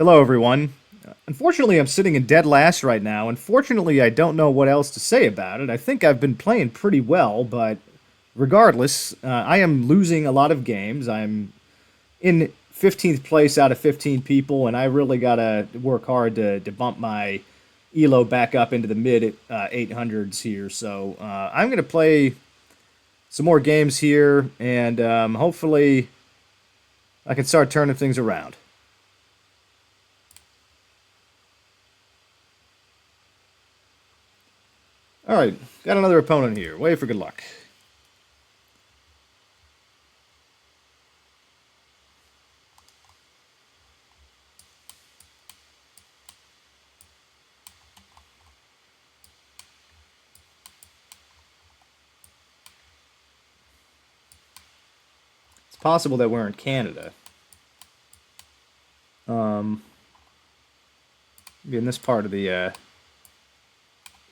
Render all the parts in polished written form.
Hello, everyone. Unfortunately, I'm sitting in dead last right now. Unfortunately, I don't know what else to say about it. I think I've been playing pretty well, but regardless, I am losing a lot of games. I'm in 15th place out of 15 people, and I really got to work hard to bump my elo back up into the mid 800s here. So I'm going to play some more games here, and hopefully I can start turning things around. All right, got another opponent here. Wait for good luck. It's possible that we're in Canada. Um, in this part of the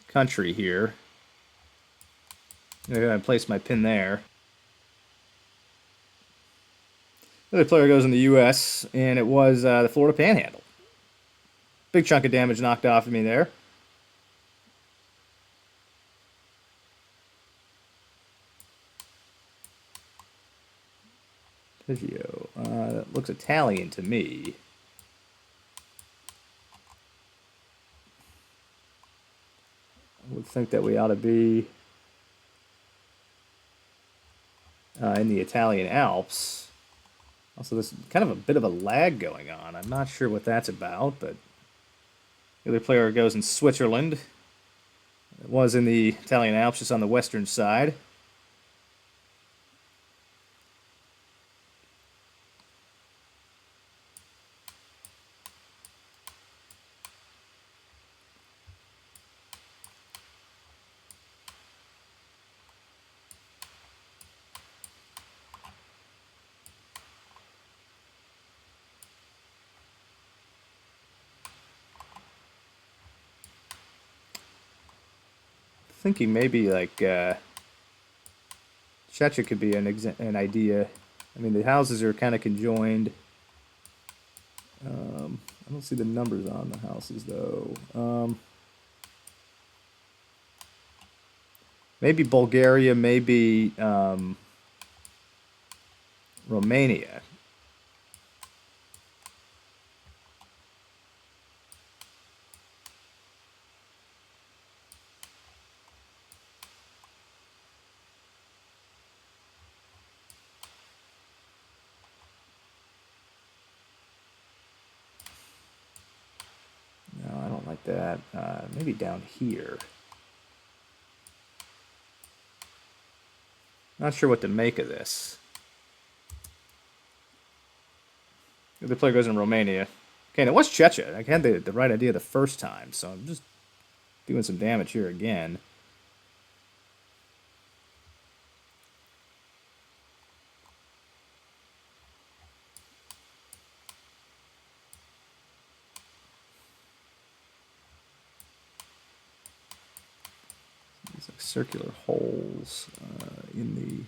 country here. I'm gonna place my pin there. The other player goes in the U.S., and it was the Florida Panhandle. Big chunk of damage knocked off of me there. Piggio. That looks Italian to me. I would think that we ought to be in the Italian Alps. Also, there's kind of a bit of a lag going on. I'm not sure what that's about, but the other player goes in Switzerland. It was in the Italian Alps, just on the western side. Thinking maybe like Checha could be an idea. I mean, the houses are kind of conjoined. I don't see the numbers on the houses though. Maybe Bulgaria, maybe Romania. No, I don't like that. Maybe down here. Not sure what to make of this. The player goes in Romania. Okay, and it was Checha. I had the right idea the first time, so I'm just doing some damage here again. These like circular holes in the.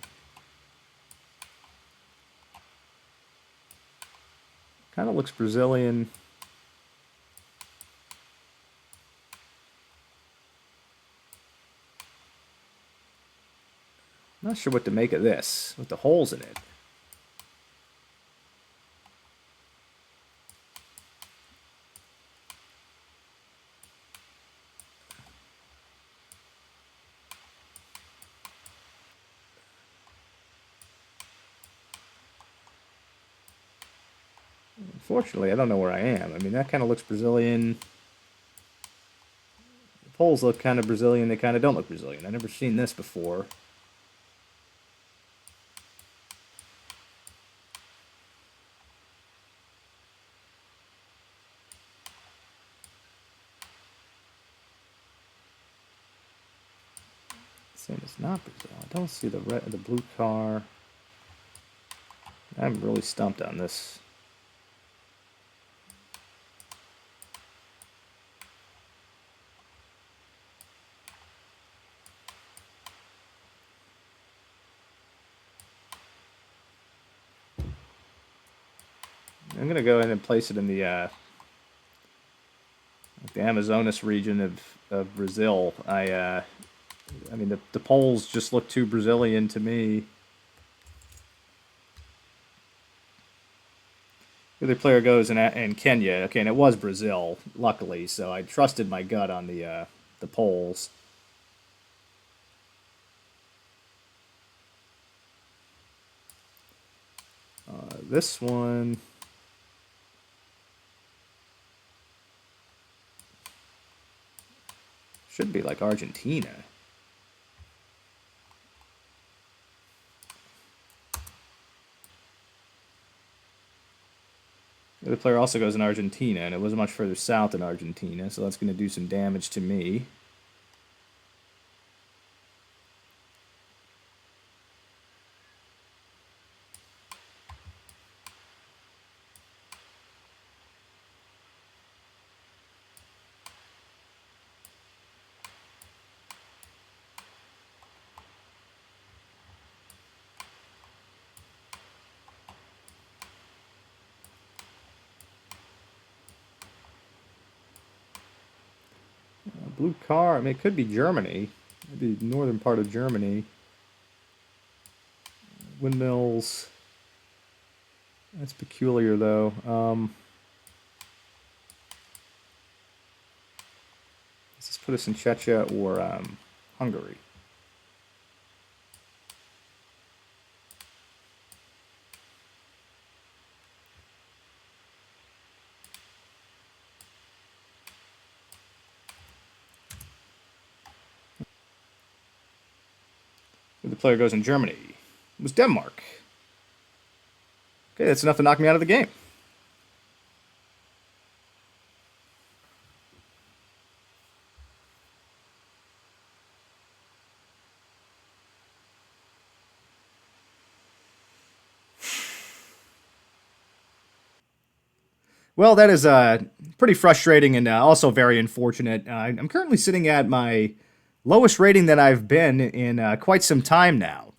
Kind of looks Brazilian. Not sure what to make of this with the holes in it. Unfortunately, I don't know where I am. I mean, that kind of looks Brazilian. The poles look kind of Brazilian. They kind of don't look Brazilian. I've never seen this before. Saying it's not Brazil. I don't see the blue car. I'm really stumped on this. I'm gonna go ahead and place it in the The Amazonas region of Brazil. I mean, the polls just look too Brazilian to me. The other player goes in Kenya. Okay, and it was Brazil, luckily. So I trusted my gut on the polls. This one should be like Argentina. The other player also goes in Argentina, and it wasn't much further south than Argentina, so that's going to do some damage to me. Blue car, I mean, it could be Germany. Maybe the northern part of Germany. Windmills. That's peculiar, though. Does this put us in Czechia or Hungary? The player goes in Germany. It was Denmark. Okay, that's enough to knock me out of the game. Well, that is pretty frustrating and also very unfortunate. I'm currently sitting at my lowest rating that I've been in quite some time now.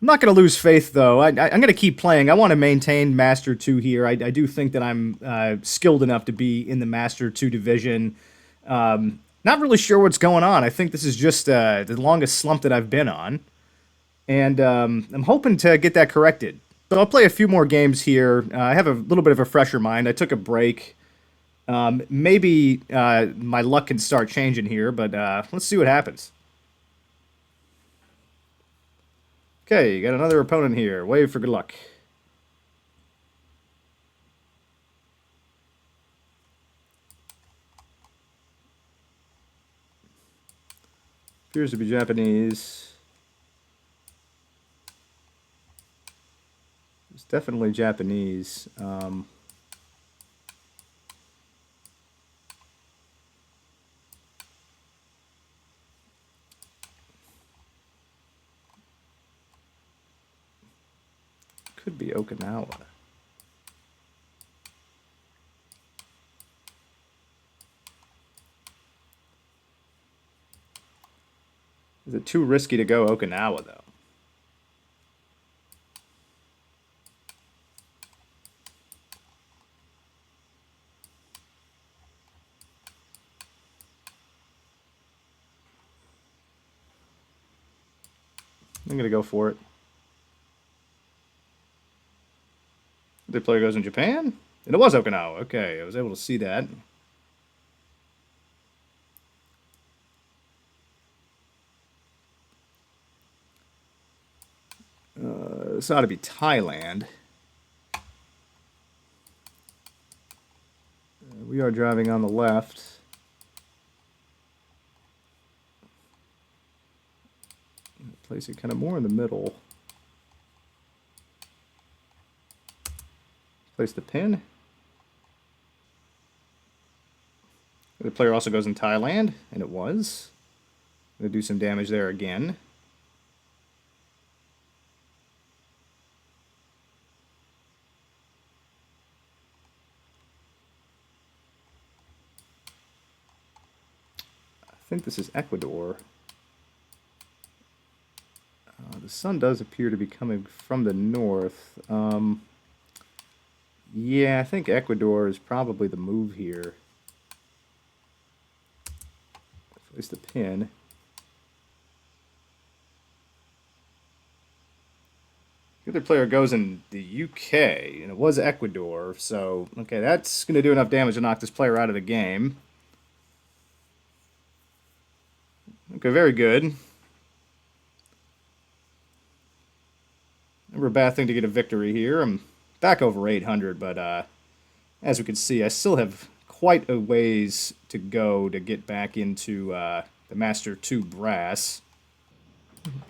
I'm not going to lose faith, though. I'm going to keep playing. I want to maintain Master 2 here. I do think that I'm skilled enough to be in the Master 2 division. Not really sure what's going on. I think this is just the longest slump that I've been on. And I'm hoping to get that corrected. But I'll play a few more games here. I have a little bit of a fresher mind. I took a break. Maybe my luck can start changing here, but let's see what happens. Okay, you got another opponent here. Wave for good luck. Appears to be Japanese. It's definitely Japanese. Could be Okinawa. Is it too risky to go Okinawa, though? I'm going to go for it. The player goes in Japan? And it was Okinawa. Okay, I was able to see that. This ought to be Thailand. We are driving on the left. Place it kind of more in the middle. Place the pin. The player also goes in Thailand, and it was. I'm going to do some damage there again. I think this is Ecuador. The sun does appear to be coming from the north. Yeah, I think Ecuador is probably the move here. Place the pin. The other player goes in the UK, and it was Ecuador, so, okay, that's going to do enough damage to knock this player out of the game. Okay, very good. Never a bad thing to get a victory here. I'm back over 800, but as we can see, I still have quite a ways to go to get back into the Master 2 brass.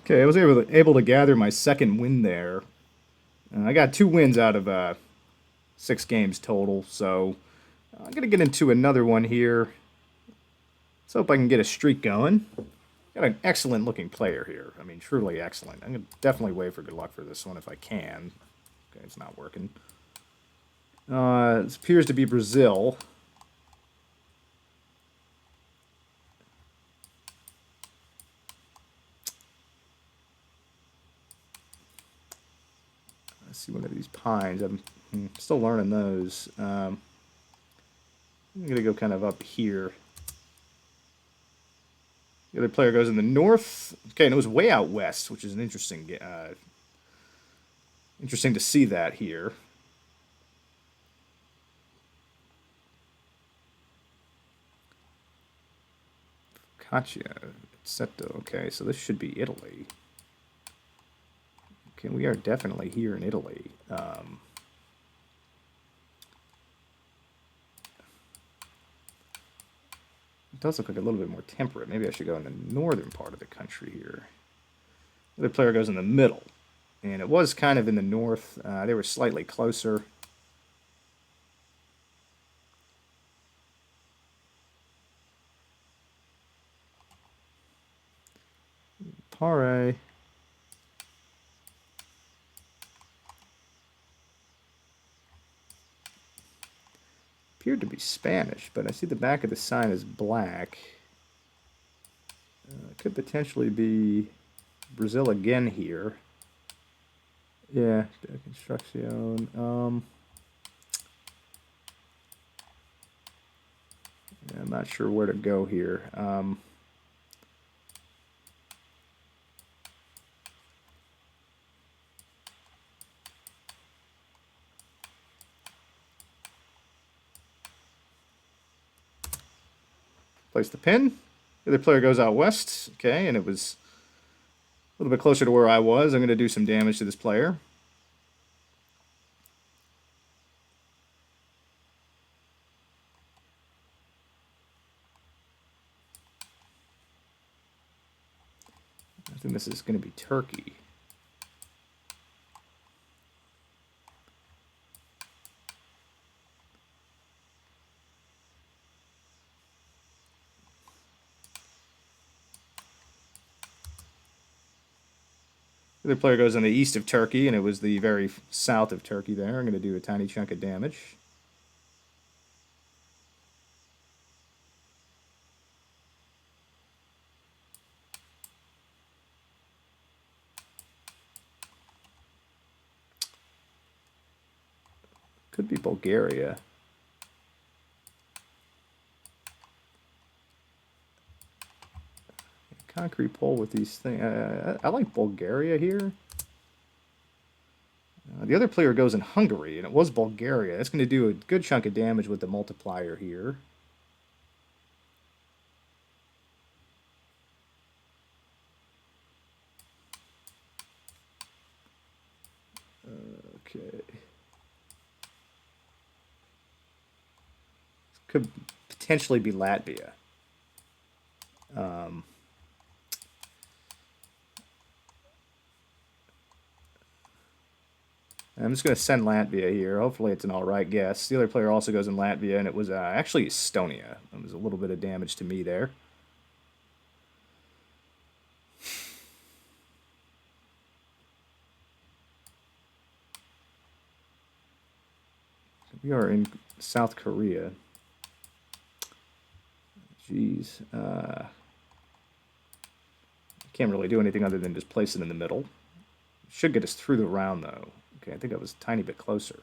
Okay, I was able to gather my second win there. I got 2 wins out of 6 games total, so I'm going to get into another one here. Let's hope I can get a streak going. Got an excellent looking player here. I mean, truly excellent. I'm going to definitely wait for good luck for this one if I can. Okay, it's not working. This appears to be Brazil. Let's see one of these pines. I'm still learning those. I'm going to go kind of up here. The other player goes in the north. Okay, and it was way out west, which is an interesting to see that here. Caccia, Etceto. Okay, so this should be Italy. Okay, we are definitely here in Italy. It does look like a little bit more temperate. Maybe I should go in the northern part of the country here. The other player goes in the middle. And it was kind of in the north. They were slightly closer. Pare. Appeared to be Spanish, but I see the back of the sign is black. Could potentially be Brazil again here. Yeah, construction. Yeah, I'm not sure where to go here. Place the pin. The other player goes out west. Okay, and it was a little bit closer to where I was. I'm going to do some damage to this player. I think this is going to be Turkey. The other player goes on the east of Turkey, and it was the very south of Turkey there. I'm going to do a tiny chunk of damage. Could be Bulgaria. Concrete pole with these things. I like Bulgaria here. The other player goes in Hungary, and it was Bulgaria. That's going to do a good chunk of damage with the multiplier here. Okay. This could potentially be Latvia. I'm just going to send Latvia here. Hopefully it's an alright guess. The other player also goes in Latvia, and it was actually Estonia. It was a little bit of damage to me there. We are in South Korea. Jeez. Can't really do anything other than just place it in the middle. Should get us through the round, though. Okay, I think I was a tiny bit closer.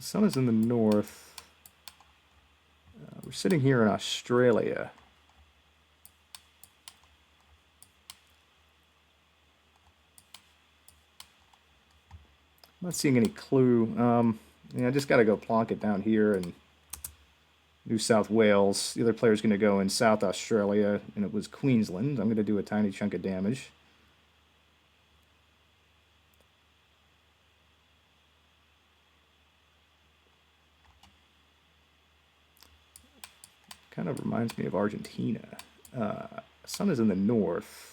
sun is in the north. We're sitting here in Australia. I'm not seeing any clue. Yeah, I just got to go plonk it down here in New South Wales. The other player's going to go in South Australia, and it was Queensland. I'm going to do a tiny chunk of damage. Kind of reminds me of Argentina. Sun is in the north.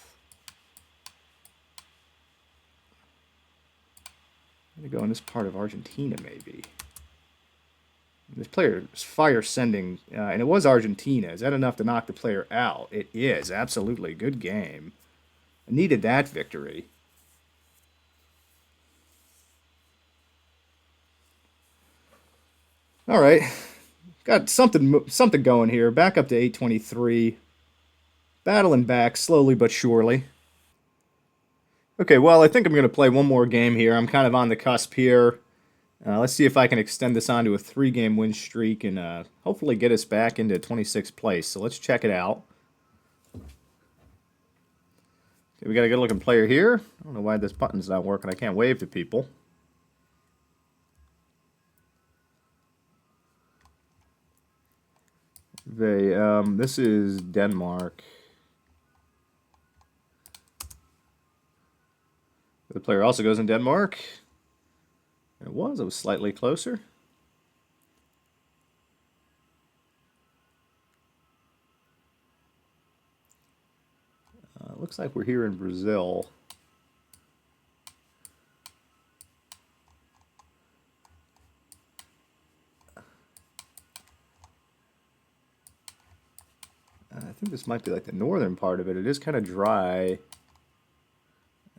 I'm going to go in this part of Argentina, maybe. This player is fire sending, and it was Argentina. Is that enough to knock the player out? It is, absolutely. Good game. I needed that victory. All right. Got something going here. Back up to 823. Battling back slowly but surely. Okay, well, I think I'm going to play one more game here. I'm kind of on the cusp here. Let's see if I can extend this on to a 3-game win streak and hopefully get us back into 26th place. So let's check it out. Okay, we got a good looking player here. I don't know why this button's not working. I can't wave to people. This is Denmark. The player also goes in Denmark. It was slightly closer. Looks like we're here in Brazil. I think this might be like the northern part of it. It is kind of dry.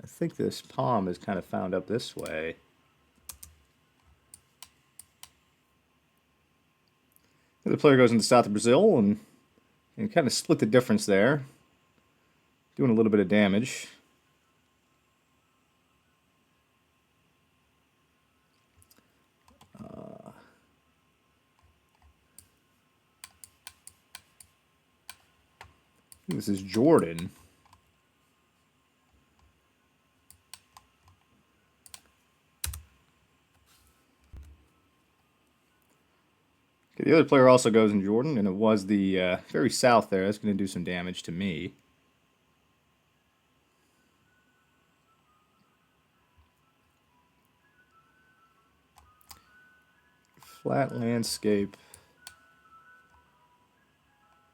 I think this palm is kind of found up this way. The player goes into south of Brazil and kind of split the difference there. Doing a little bit of damage. I think this is Jordan. Okay, the other player also goes in Jordan, and it was the very south there. That's going to do some damage to me. Flat landscape.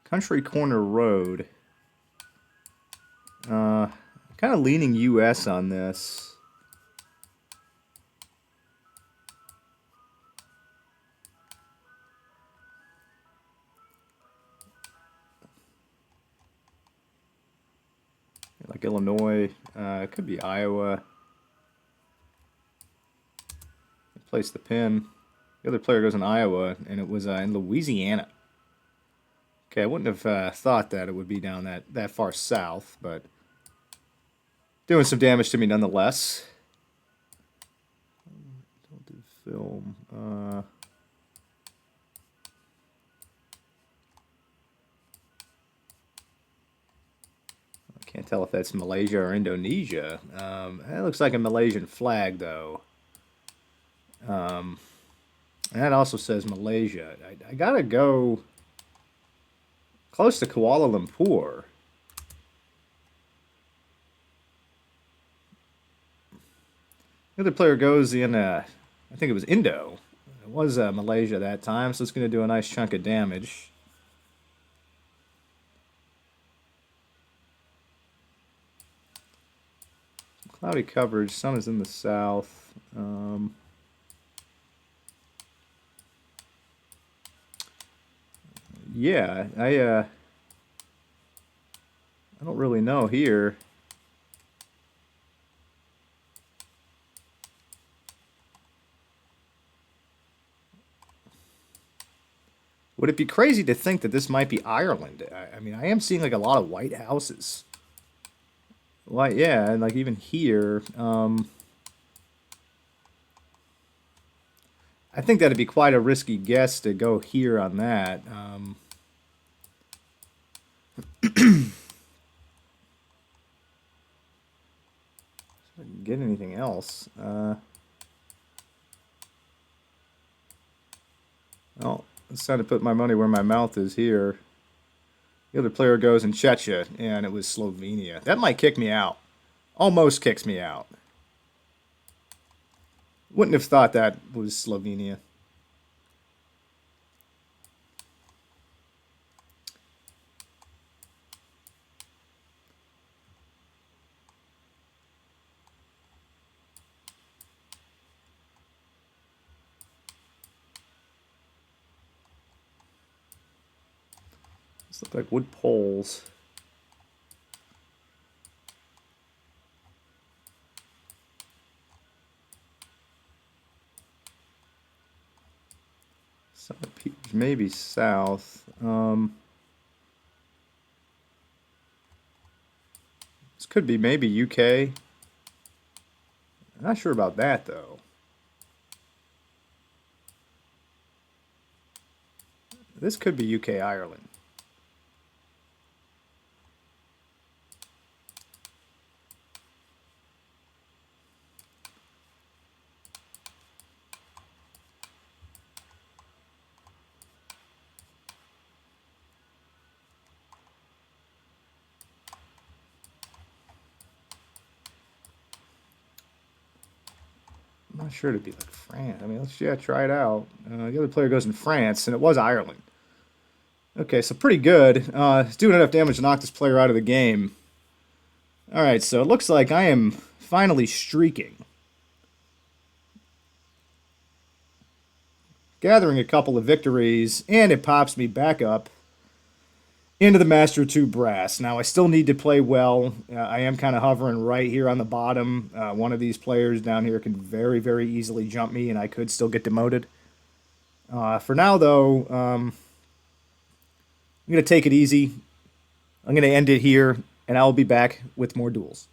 Country Corner Road. Kind of leaning US on this. Like Illinois, it could be Iowa. Place the pin. The other player goes in Iowa, and it was in Louisiana. Okay, I wouldn't have thought that it would be down that far south, but doing some damage to me nonetheless. Don't do film. I can't tell if that's Malaysia or Indonesia. That looks like a Malaysian flag, though. And that also says Malaysia. I gotta go close to Kuala Lumpur. The other player goes in, I think it was Indo. It was Malaysia that time, so it's going to do a nice chunk of damage. Cloudy coverage, sun is in the south. Yeah, I don't really know here. Would it be crazy to think that this might be Ireland? I mean, I am seeing like a lot of white houses. Like, yeah, and like even here, I think that'd be quite a risky guess to go here on that. Get anything else? Well, it's time to put my money where my mouth is here. The other player goes in Czechia, and it was Slovenia. That might kick me out. Almost kicks me out. Wouldn't have thought that was Slovenia. These look like wood poles. Maybe south. This could be maybe UK. I'm not sure about that though. This could be UK Ireland. I'm not sure to be like France. I mean, let's try it out. The other player goes in France, and it was Ireland. Okay, so pretty good. It's doing enough damage to knock this player out of the game. All right, so it looks like I am finally streaking. Gathering a couple of victories, and it pops me back up into the Master 2 brass. Now, I still need to play well. I am kind of hovering right here on the bottom. One of these players down here can very, very easily jump me, and I could still get demoted. For now, though, I'm going to take it easy. I'm going to end it here, and I'll be back with more duels.